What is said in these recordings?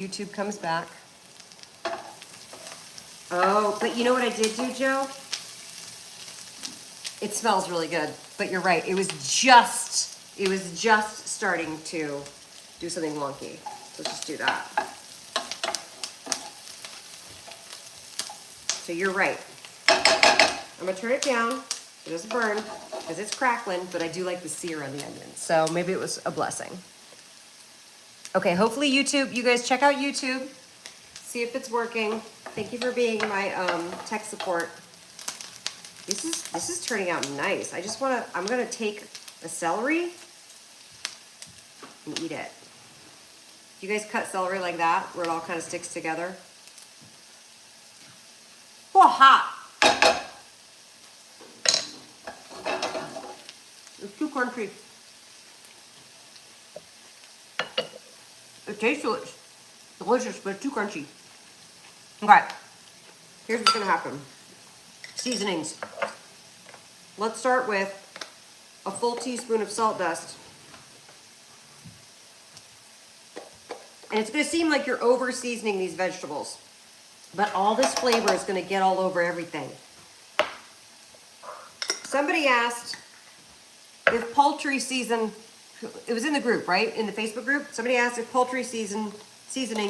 YouTube comes back. Oh, but you know what I did do, Joe? It smells really good, but you're right. It was just starting to do something wonky. So let's just do that. So you're right. I'm gonna turn it down. It doesn't burn because it's crackling, but I do like the sear on the onion. So maybe it was a blessing. Okay, hopefully YouTube, you guys check out YouTube, see if it's working. Thank you for being my tech support. This is turning out nice. I'm gonna take a celery and eat it. You guys cut celery like that, where it all kind of sticks together? Oh, hot. It's too crunchy. It tastes delicious, but it's too crunchy. Okay, here's what's gonna happen. Seasonings. Let's start with a full teaspoon of salt dust. And it's gonna seem like you're over seasoning these vegetables, but all this flavor is gonna get all over everything. Somebody asked if poultry season, it was in the group, right? In the Facebook group, somebody asked if poultry seasoning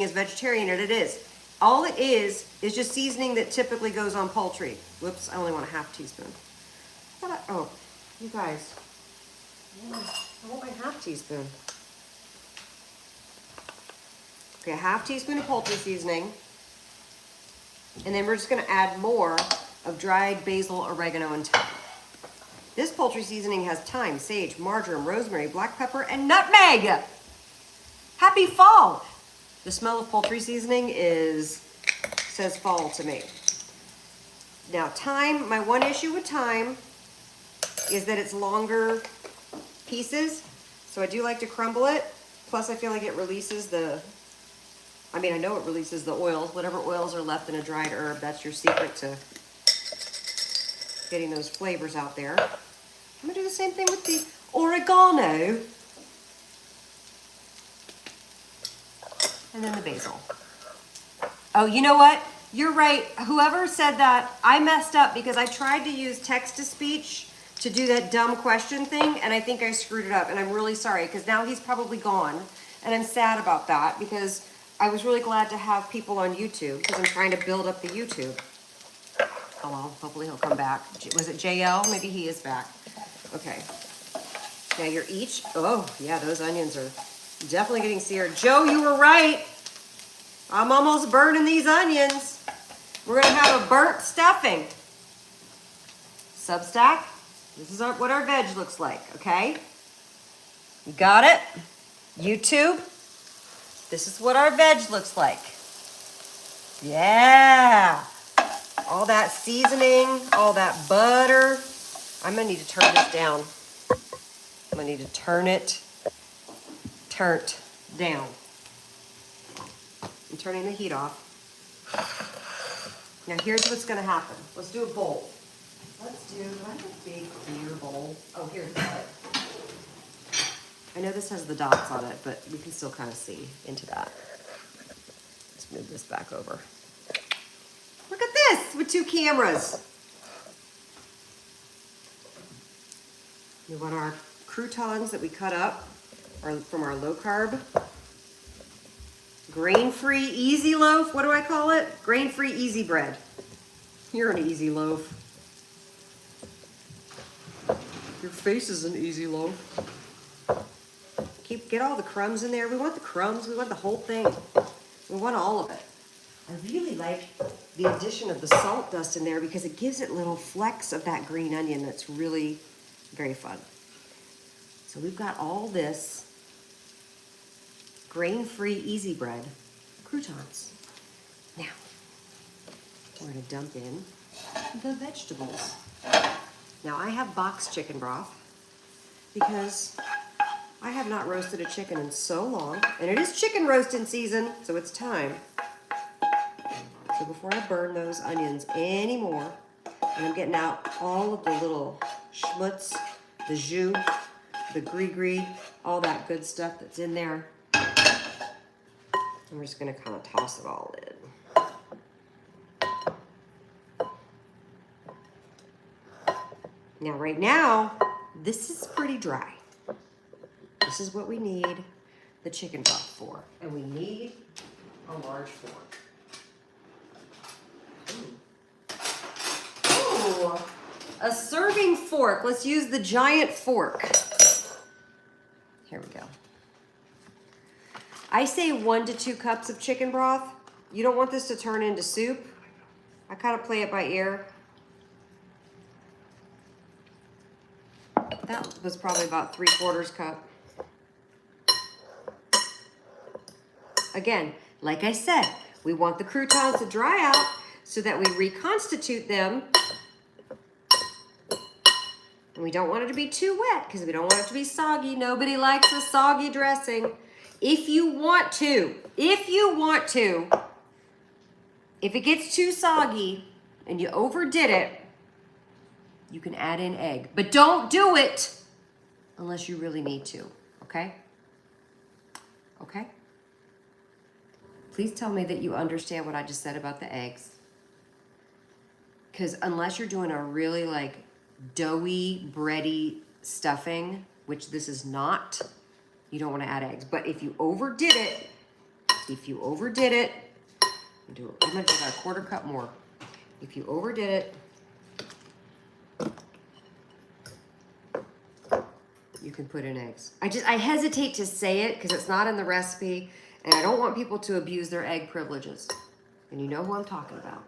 is vegetarian, and it is. All it is just seasoning that typically goes on poultry. Whoops, I only want a half teaspoon. Oh, you guys, I want my half teaspoon. Okay, a half teaspoon of poultry seasoning. And then we're just gonna add more of dried basil, oregano, and thyme. This poultry seasoning has thyme, sage, marjoram, rosemary, black pepper, and nutmeg. Happy fall. The smell of poultry seasoning says fall to me. Now thyme, my one issue with thyme is that it's longer pieces. So I do like to crumble it. Plus I feel like it releases I know it releases the oils. Whatever oils are left in a dried herb, that's your secret to getting those flavors out there. I'm gonna do the same thing with the oregano. And then the basil. Oh, you know what? You're right. Whoever said that, I messed up because I tried to use text-to-speech to do that dumb question thing, and I think I screwed it up, and I'm really sorry because now he's probably gone, and I'm sad about that because I was really glad to have people on YouTube because I'm trying to build up the YouTube. Oh well, hopefully he'll come back. Was it JL? Maybe he is back. Okay. Now you're each, oh yeah, those onions are definitely getting seared. Joe, you were right. I'm almost burning these onions. We're gonna have a burnt stuffing. Substack, this is what our veg looks like, okay? You got it? YouTube, this is what our veg looks like. Yeah. All that seasoning, all that butter. I'm gonna need to turn this down. I'm gonna need to turn it down. I'm turning the heat off. Now here's what's gonna happen. Let's do a bowl. Do I have a big clear bowl? Oh, here's it. I know this has the dots on it, but we can still kind of see into that. Let's move this back over. Look at this with two cameras. We want our croutons that we cut up from our low carb. Grain-free easy loaf. What do I call it? Grain-free easy bread. You're an easy loaf. Your face is an easy loaf. Get all the crumbs in there. We want the crumbs. We want the whole thing. We want all of it. I really like the addition of the salt dust in there because it gives it little flecks of that green onion that's really very fun. So we've got all this grain-free easy bread croutons. Now, we're gonna dump in the vegetables. Now I have boxed chicken broth because I have not roasted a chicken in so long, and it is chicken roasting season, so it's time. So before I burn those onions anymore, and I'm getting out all of the little schmutz, the jus, the gris-gris, all that good stuff that's in there. I'm just gonna kind of toss it all in. Now, right now, this is pretty dry. This is what we need the chicken broth for. And we need a large fork. Ooh, a serving fork. Let's use the giant fork. Here we go. I say 1 to 2 cups of chicken broth. You don't want this to turn into soup. I kind of play it by ear. That was probably about 3/4 cup. Again, like I said, we want the croutons to dry out so that we reconstitute them. And we don't want it to be too wet because we don't want it to be soggy. Nobody likes a soggy dressing. If you want to, if it gets too soggy and you overdid it, you can add in egg. But don't do it unless you really need to, okay? Okay? Please tell me that you understand what I just said about the eggs. Because unless you're doing a really like doughy, bready stuffing, which this is not, you don't want to add eggs. But if you overdid it, I'm gonna do about 1/4 cup more. If you overdid it, you can put in eggs. I hesitate to say it because it's not in the recipe, and I don't want people to abuse their egg privileges. And you know who I'm talking about.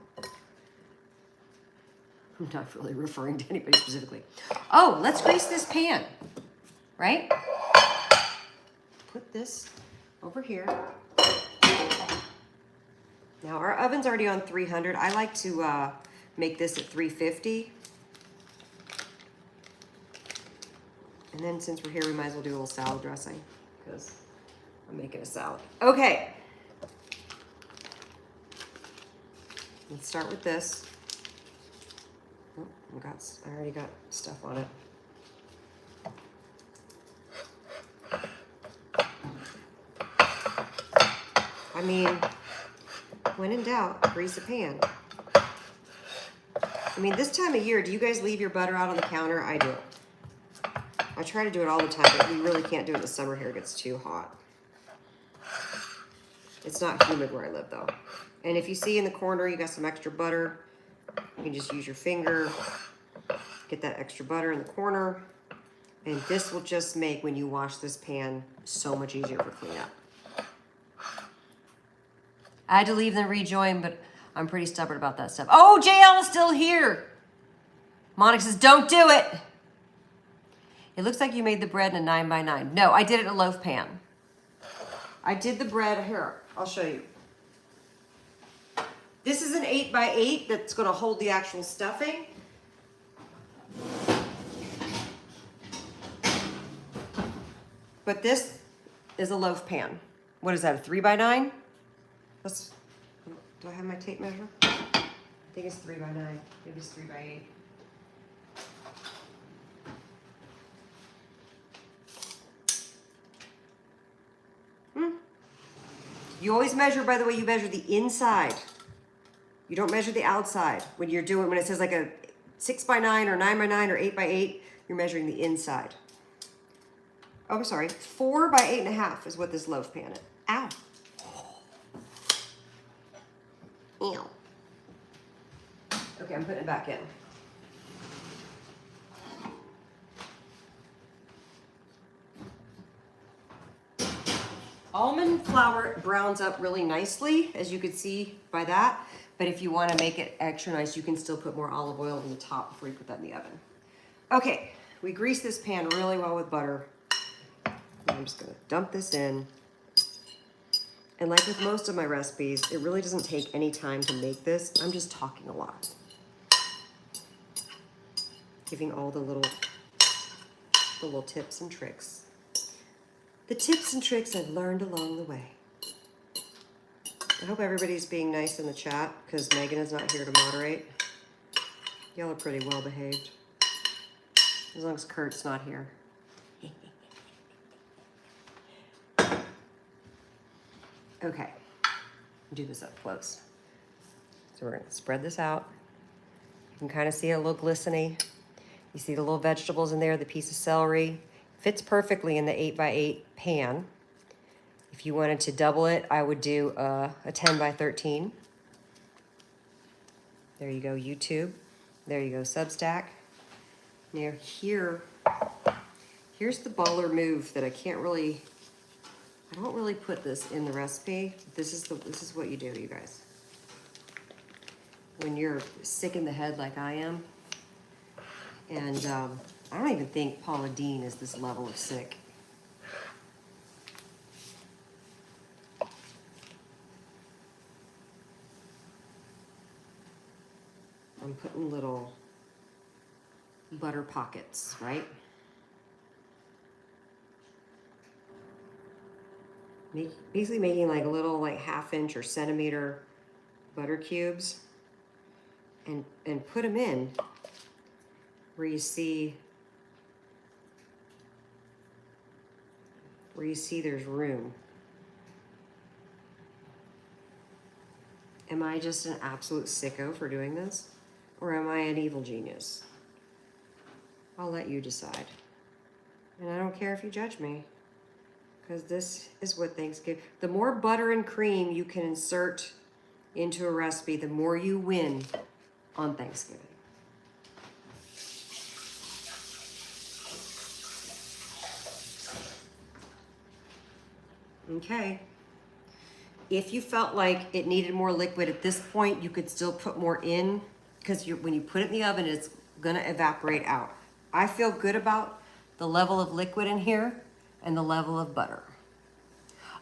I'm not really referring to anybody specifically. Oh, let's grease this pan, right? Put this over here. Now our oven's already on 300. I like to make this at 350. And then since we're here, we might as well do a little salad dressing because I'm making a salad. Okay. Let's start with this. Oh, I already got stuff on it. I mean, when in doubt, grease a pan. I mean, this time of year, do you guys leave your butter out on the counter? I do. I try to do it all the time, but we really can't do it in the summer here. It gets too hot. It's not humid where I live, though. And if you see in the corner you got some extra butter, you can just use your finger, get that extra butter in the corner, and this will just make, when you wash this pan, so much easier for cleanup. I had to leave and rejoin, but I'm pretty stubborn about that stuff. Oh, JL is still here. Monica says, don't do it. It looks like you made the bread in a 9x9. No, I did it in a loaf pan. I did the bread, here, I'll show you. This is an 8x8 that's gonna hold the actual stuffing. But this is a loaf pan. What is that, a 3x9? Do I have my tape measure? I think it's 3x9, maybe it's 3x8. You always measure, by the way, you measure the inside. You don't measure the outside. When it says like a 6x9 or 9x9 or 8x8, you're measuring the inside. Oh, I'm sorry, 4x8.5 is what this loaf pan is. Ow. Ew. Okay, I'm putting it back in. Almond flour browns up really nicely, as you could see by that. But if you want to make it extra nice, you can still put more olive oil on the top before you put that in the oven. Okay, we grease this pan really well with butter. I'm just gonna dump this in. And like with most of my recipes, it really doesn't take any time to make this. I'm just talking a lot. Giving all the little tips and tricks. The tips and tricks I've learned along the way. I hope everybody's being nice in the chat because Megan is not here to moderate. Y'all are pretty well behaved. As long as Kurt's not here. Okay. Do this up close. So we're gonna spread this out. You can kind of see it a little glistening. You see the little vegetables in there, the piece of celery. Fits perfectly in the 8x8 pan. If you wanted to double it, I would do a 10x13. There you go, YouTube. There you go, Substack. Now here's the baller move that I don't really put this in the recipe. This is what you do, you guys. When you're sick in the head like I am, and I don't even think Paula Deen is this level of sick. I'm putting little butter pockets, right? Basically making like little like 1/2 inch or centimeter butter cubes, and put them in where you see there's room. Am I just an absolute sicko for doing this? Or am I an evil genius? I'll let you decide. And I don't care if you judge me, because this is what Thanksgiving, the more butter and cream you can insert into a recipe, the more you win on Thanksgiving. Okay. If you felt like it needed more liquid at this point, you could still put more in, because when you put it in the oven, it's gonna evaporate out. I feel good about the level of liquid in here and the level of butter.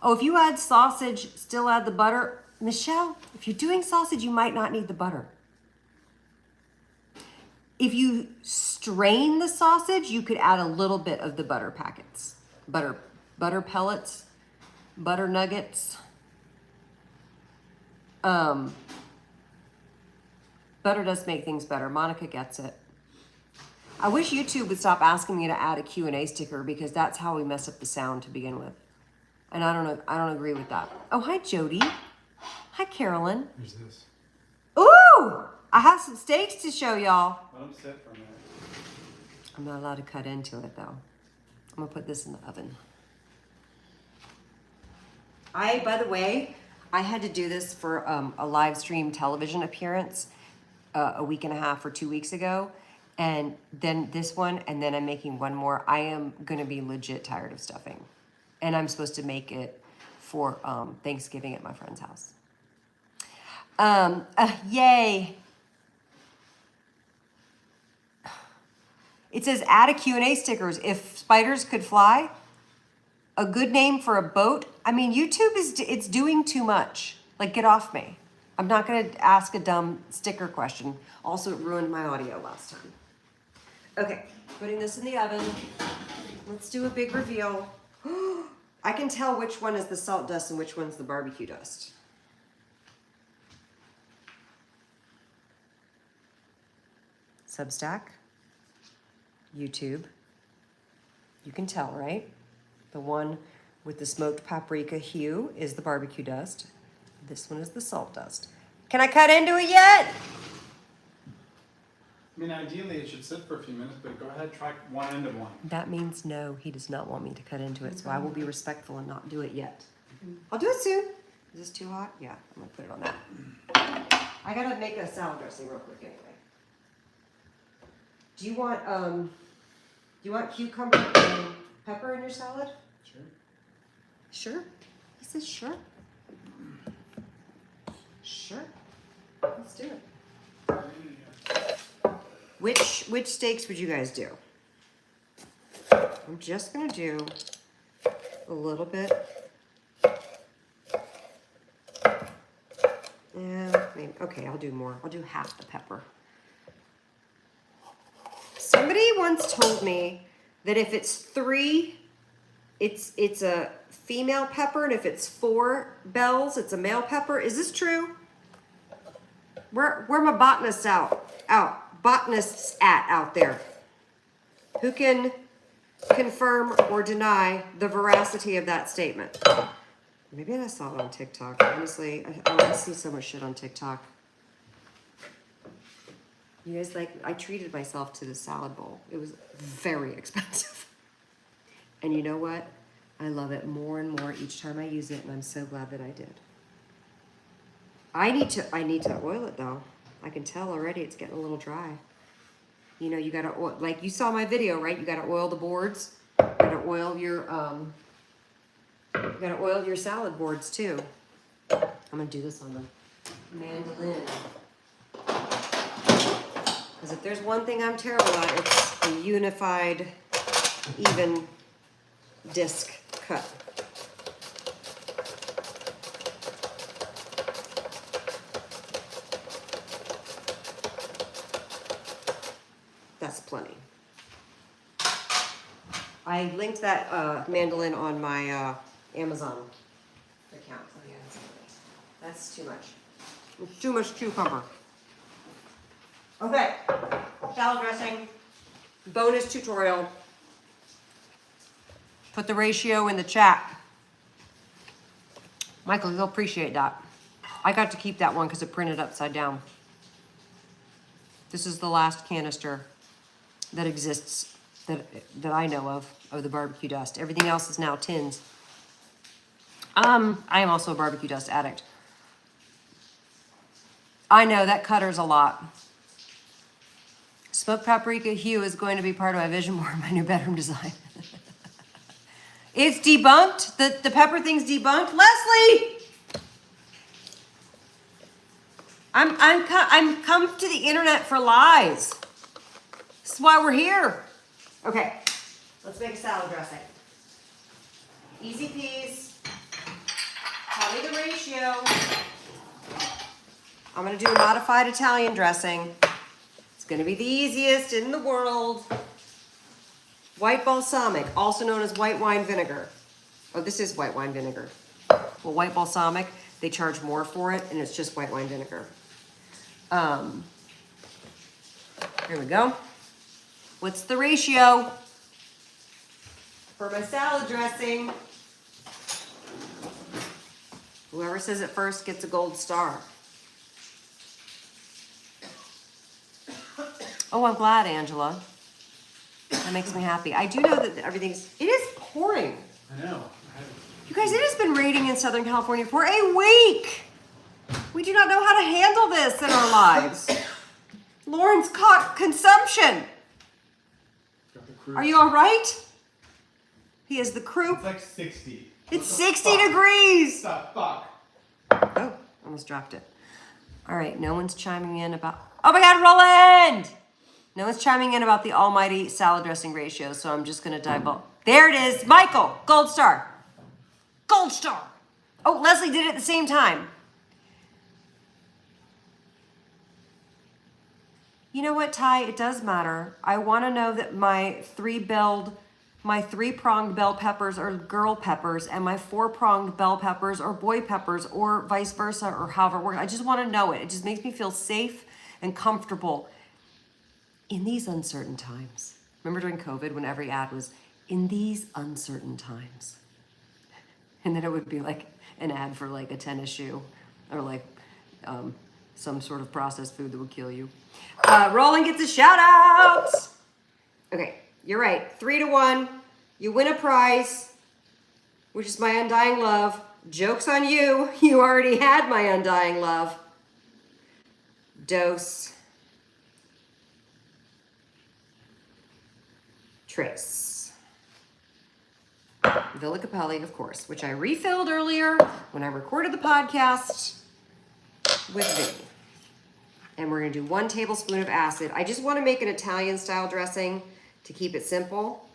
Oh, if you add sausage, still add the butter. Michelle, if you're doing sausage, you might not need the butter. If you strain the sausage, you could add a little bit of the butter packets. Butter pellets, butter nuggets. Butter does make things better. Monica gets it. I wish YouTube would stop asking me to add a Q&A sticker, because that's how we mess up the sound to begin with. And I don't agree with that. Oh, hi, Jody. Hi, Carolyn. Who's this? Ooh! I have some steaks to show y'all. Let them sit for a minute. I'm not allowed to cut into it, though. I'm gonna put this in the oven. By the way, I had to do this for a live stream television appearance a week and a half or 2 weeks ago. And then this one, and then I'm making one more. I am gonna be legit tired of stuffing. And I'm supposed to make it for Thanksgiving at my friend's house. Yay. It says add a Q&A stickers. If spiders could fly, a good name for a boat. I mean, YouTube it's doing too much. Like, get off me. I'm not gonna ask a dumb sticker question. Also, it ruined my audio last time. Okay, putting this in the oven. Let's do a big reveal. I can tell which one is the salt dust and which one's the barbecue dust. Substack, YouTube. You can tell, right? The one with the smoked paprika hue is the barbecue dust. This one is the salt dust. Can I cut into it yet? I mean, ideally it should sit for a few minutes, but go ahead, try one end of one. That means no, he does not want me to cut into it, so I will be respectful and not do it yet. I'll do it soon. Is this too hot? Yeah, I'm gonna put it on that. I gotta make a salad dressing real quick anyway. Do you want cucumber and pepper in your salad? Sure. Sure? He says sure. Sure. Let's do it. Which steaks would you guys do? I'm just gonna do a little bit. Yeah, maybe, okay, I'll do more. I'll do half the pepper. Somebody once told me that if it's 3, it's a female pepper, and if it's 4 bells, it's a male pepper. Is this true? Where my botanists botanists out there? Who can confirm or deny the veracity of that statement? Maybe I saw it on TikTok. Honestly, I see so much shit on TikTok. You guys, like, I treated myself to the salad bowl. It was very expensive. And you know what? I love it more and more each time I use it, and I'm so glad that I did. I need to oil it though. I can tell already it's getting a little dry. You know, you gotta oil, like you saw my video, right? You gotta oil the boards. You gotta oil your salad boards too. I'm gonna do this on the mandolin. Because if there's one thing I'm terrible at, it's a unified, even disc cut. That's plenty. I linked that mandolin on my Amazon account. Oh yeah, that's too much. It's too much cucumber. Okay, salad dressing, bonus tutorial. Put the ratio in the chat. Michael, you'll appreciate that. I got to keep that one because it printed upside down. This is the last canister that exists that I know of the barbecue dust. Everything else is now tins. I am also a barbecue dust addict. I know that cutter's a lot. Smoked paprika hue is going to be part of my vision board, my new bedroom design. It's debunked. The pepper thing's debunked. Leslie! I'm come to the internet for lies. This is why we're here. Okay, let's make a salad dressing. Easy peas. Tell me the ratio. I'm gonna do a modified Italian dressing. It's gonna be the easiest in the world. White balsamic, also known as white wine vinegar. Oh, this is white wine vinegar. Well, white balsamic, they charge more for it, and it's just white wine vinegar. Here we go. What's the ratio for my salad dressing? Whoever says it first gets a gold star. Oh, I'm glad, Angela. That makes me happy. I do know that it is pouring. I know. You guys, it has been raining in Southern California for a week. We do not know how to handle this in our lives. Lauren's caught consumption. Got the croup. Are you all right? He has the croup. It's like 60. It's 60 degrees. Stop, fuck. Oh, almost dropped it. All right, no one's chiming in about... Oh my God, Roland! No one's chiming in about the almighty salad dressing ratio, so I'm just going to divulge. There it is. Michael, gold star. Gold star. Oh, Leslie did it at the same time. You know what, Ty? It does matter. I want to know that my three-pronged bell peppers are girl peppers and my four-pronged bell peppers are boy peppers or vice versa or however it works. I just want to know it. It just makes me feel safe and comfortable in these uncertain times. Remember during COVID when every ad was, in these uncertain times? And then it would be like an ad for like a tennis shoe or like some sort of processed food that would kill you. Roland gets a shout out. Okay, you're right. 3-1. You win a prize, which is my undying love. Joke's on you. You already had my undying love. Dose. Trace. Villa Capelli, of course, which I refilled earlier when I recorded the podcast with Vinny. And we're gonna do 1 tablespoon of acid. I just wanna make an Italian style dressing to keep it simple.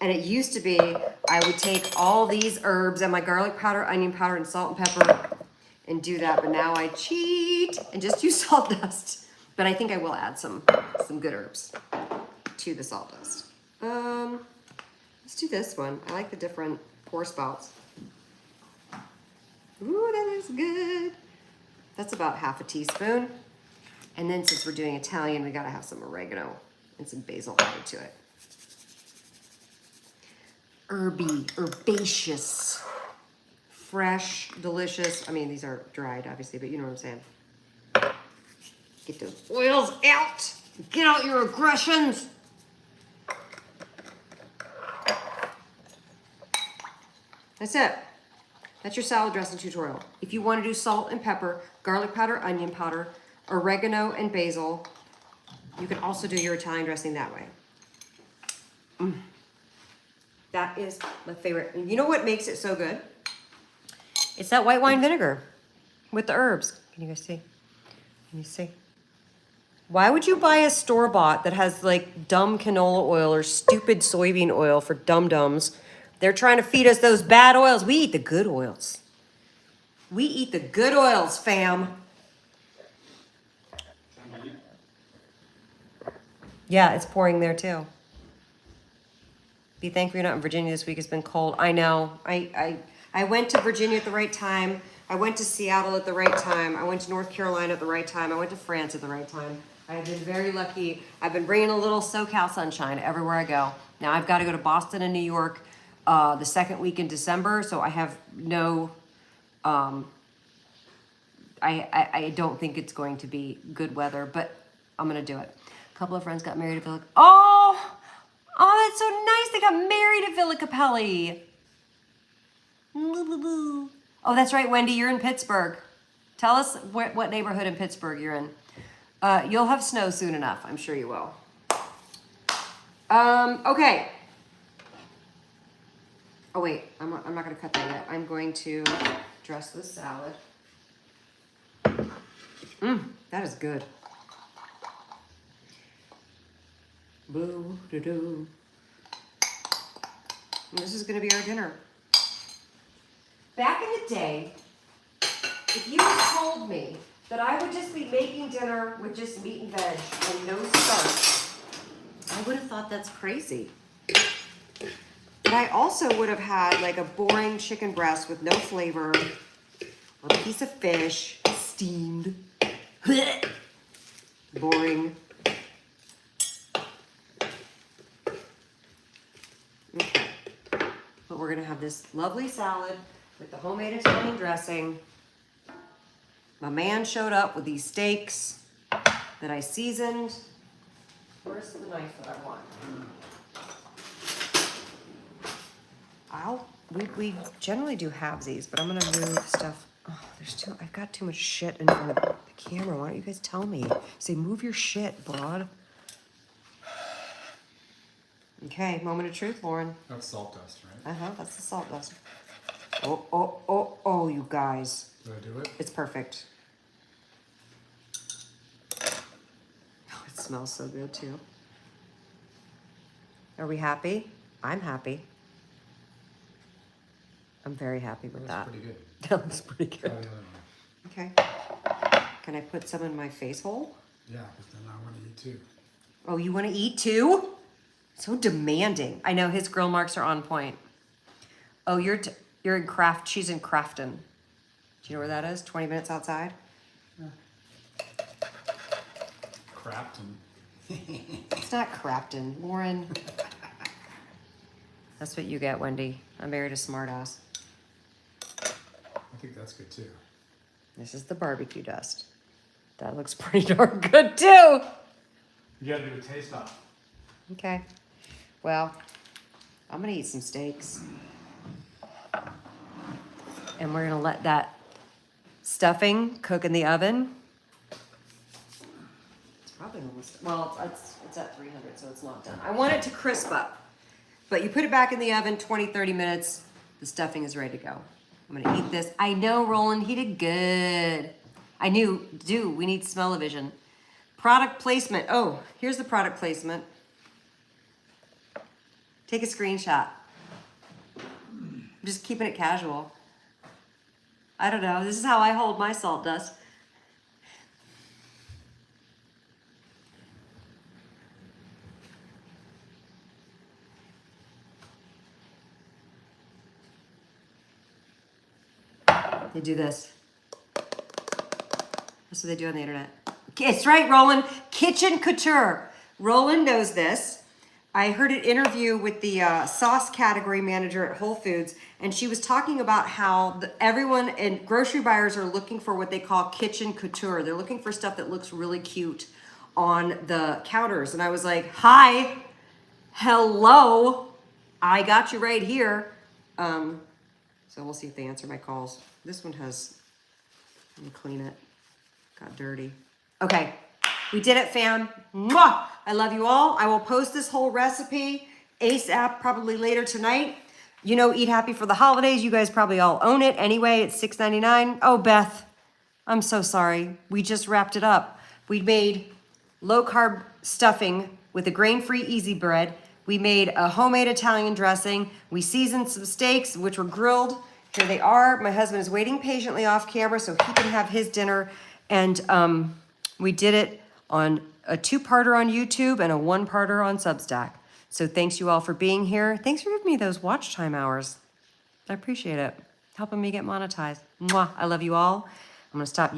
And it used to be, I would take all these herbs and my garlic powder, onion powder, and salt and pepper and do that, but now I cheat and just use sawdust. But I think I will add some good herbs to the sawdust. Let's do this one. I like the different pour spouts. Ooh, that is good. That's about half a teaspoon. And then since we're doing Italian, we gotta have some oregano and some basil added to it. Herbaceous fresh, delicious. I mean, these are dried, obviously, but you know what I'm saying. Get those oils out. Get out your aggressions. That's it. That's your salad dressing tutorial. If you want to do salt and pepper, garlic powder, onion powder, oregano and basil, you can also do your Italian dressing that way. That is my favorite. And you know what makes it so good? It's that white wine vinegar with the herbs. Can you guys see? Can you see? Why would you buy a store-bought that has like dumb canola oil or stupid soybean oil for dum-dums? They're trying to feed us those bad oils. We eat the good oils. We eat the good oils, fam. Yeah, it's pouring there too. Be thankful you're not in Virginia this week. It's been cold. I know. I went to Virginia at the right time. I went to Seattle at the right time. I went to North Carolina at the right time. I went to France at the right time. I've been very lucky. I've been bringing a little SoCal sunshine everywhere I go. Now I've got to go to Boston and New York the second week in December, so I have no. I don't think it's going to be good weather, but I'm gonna do it. A couple of friends got married at Villa. Oh, that's so nice. They got married at Villa Capelli. Oh, that's right, Wendy. You're in Pittsburgh. Tell us what neighborhood in Pittsburgh you're in. You'll have snow soon enough. I'm sure you will. Okay. Oh wait, I'm not gonna cut that yet. I'm going to dress the salad. That is good. Boo doo doo. And this is gonna be our dinner. Back in the day, if you had told me that I would just be making dinner with just meat and veg and no starch, I would have thought that's crazy. But I also would have had like a boring chicken breast with no flavor, or a piece of fish, steamed. Boring. Okay. But we're gonna have this lovely salad with the homemade Italian dressing. My man showed up with these steaks that I seasoned. Where's the knife that I want? We generally do halvesies, but I'm gonna move stuff. Oh, I've got too much shit in front of the camera. Why don't you guys tell me? Say, move your shit, broad. Okay, moment of truth, Lauren. That's salt dust, right? That's the salt dust. Oh, you guys. Did I do it? It's perfect. Oh, it smells so good too. Are we happy? I'm happy. I'm very happy with that. Pretty good. That looks pretty good. Try the other one. Okay. Can I put some in my face hole? Yeah, but then I want to eat too. Oh, you want to eat too? So demanding. I know his grill marks are on point. Oh, you're in Kraft. She's in Crafton. Do you know where that is? 20 minutes outside. Crafton. It's not Crafton, Lauren. That's what you get, Wendy. I married a smartass. I think that's good too. This is the barbecue dust. That looks pretty darn good too. You gotta do a taste off. Okay. Well, I'm gonna eat some steaks. And we're gonna let that stuffing cook in the oven. It's probably almost, well, it's at 300, so it's not done. I want it to crisp up. But you put it back in the oven, 20, 30 minutes, the stuffing is ready to go. I'm gonna eat this. I know, Roland, he did good. I knew, we need smell-o-vision. Product placement. Oh, here's the product placement. Take a screenshot. I'm just keeping it casual. I don't know, this is how I hold my salt dust. They do this. That's what they do on the internet. It's right, Roland. Kitchen couture. Roland knows this. I heard an interview with the sauce category manager at Whole Foods, and she was talking about how everyone and grocery buyers are looking for what they call kitchen couture. They're looking for stuff that looks really cute on the counters. And I was like, hi, hello, I got you right here. So we'll see if they answer my calls. This one has, let me clean it. Got dirty. Okay, we did it, fam. Mwah! I love you all. I will post this whole recipe ASAP, probably later tonight. You know, Eat Happy for the holidays. You guys probably all own it anyway. It's $6.99. Oh, Beth, I'm so sorry. We just wrapped it up. We made low carb stuffing with a grain-free easy bread. We made a homemade Italian dressing. We seasoned some steaks, which were grilled. Here they are. My husband is waiting patiently off camera so he can have his dinner. And we did it on a 2-parter on YouTube and a 1-parter on Substack. So thanks you all for being here. Thanks for giving me those watch time hours. I appreciate it. Helping me get monetized. Mwah. I love you all. I'm going to stop